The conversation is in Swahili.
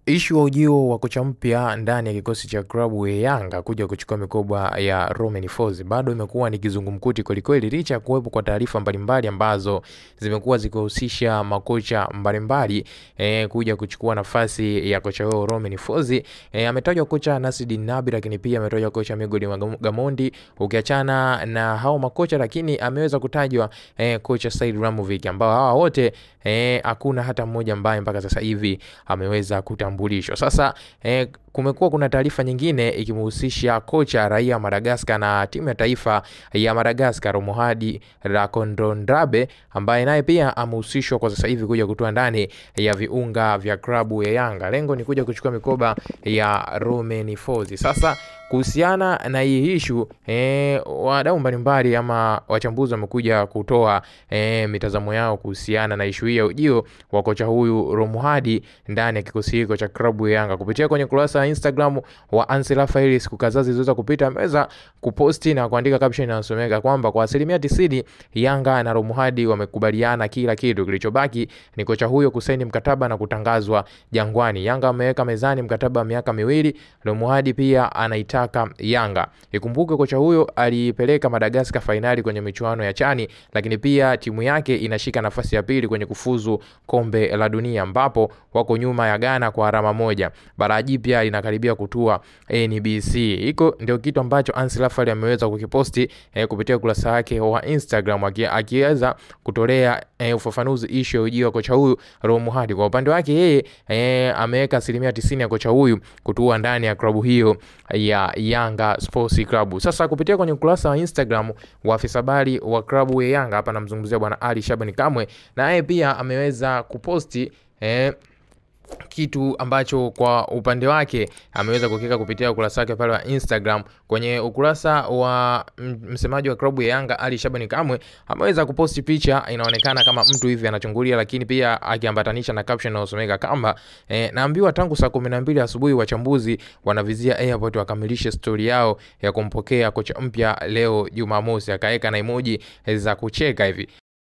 Ishu wa ujio wa kocha mpya ndani ya kikosi cha klabu ya Yanga kuja kuchukua mikoba ya Romain Folz bado imekuwa ni kizungumkuti kwelikweli, licha ya kuwepo kwa taarifa mbalimbali ambazo zimekuwa zikihusisha makocha mbalimbali kuja kuchukua nafasi ya kocha huyo Romain Folz. Ametajwa kocha Nasreddine Nabi, lakini pia ametajwa kocha Miguel Gamondi. Ukiachana na hao makocha, lakini ameweza kutajwa kocha Said Ramovic, ambao hawa wote hakuna hata mmoja ambaye mpaka sasa hivi ameweza kutambulishwa. Sasa kumekuwa kuna taarifa nyingine ikimhusisha kocha raia Madagascar na timu ya taifa ya Madagascar Romuald Rakondondrabe, ambaye naye pia amehusishwa kwa sasa hivi kuja kutoa ndani ya viunga vya klabu ya Yanga. Lengo ni kuja kuchukua mikoba ya Romain Folz. Sasa kuhusiana na hii issue, wadau mbalimbali ama wachambuzi wamekuja kutoa mitazamo yao kuhusiana na issue hii ya ujio wa kocha huyu Romuald ndani ya kikosi hiko cha klabu ya Yanga. Kupitia kwenye kurasa ya Instagram wa Ansel Rafael, siku kadhaa zilizoweza kupita, ameweza kuposti na kuandika caption inayosomeka kwamba kwa 90% Yanga na Romuald wamekubaliana kila kitu, kilichobaki ni kocha huyo kusaini mkataba na kutangazwa Jangwani. Yanga ameweka mezani mkataba wa miaka 2, Romuald pia anaitaka Yanga. Ikumbuke kocha huyo alipeleka Madagascar finali kwenye michuano ya Chani, lakini pia timu yake inashika nafasi ya pili kwenye kufuzu kombe la dunia, ambapo wako nyuma ya Ghana kwa alama 1. Bara jipya linakaribia kutua NBC. Hiko ndio kitu ambacho Ansel Rafael ameweza kukiposti kupitia kurasa yake wa Instagram, akiweza kutolea ufafanuzi issue ya ujio wa kocha huyu Romuald. Kwa upande wake yeye ameweka 90% ya kocha huyu kutua ndani ya klabu hiyo ya Yanga Sports Club. Sasa kupitia kwenye kurasa wa Instagram wa afisa habari wa klabu ya Yanga, hapa namzungumzia bwana Ali Shabani Kamwe, na yeye pia ameweza kuposti kitu ambacho kwa upande wake ameweza kukiweka kupitia ukurasa wake pale wa Instagram. Kwenye ukurasa wa msemaji wa klabu ya Yanga Ali Shabani Kamwe ameweza kuposti picha inaonekana kama mtu hivi anachungulia, lakini pia akiambatanisha na caption inayosomeka kama naambiwa tangu saa 12 asubuhi wachambuzi wanavizia airport wakamilishe story yao ya kumpokea kocha mpya leo Jumamosi. Akaweka na emoji za kucheka hivi.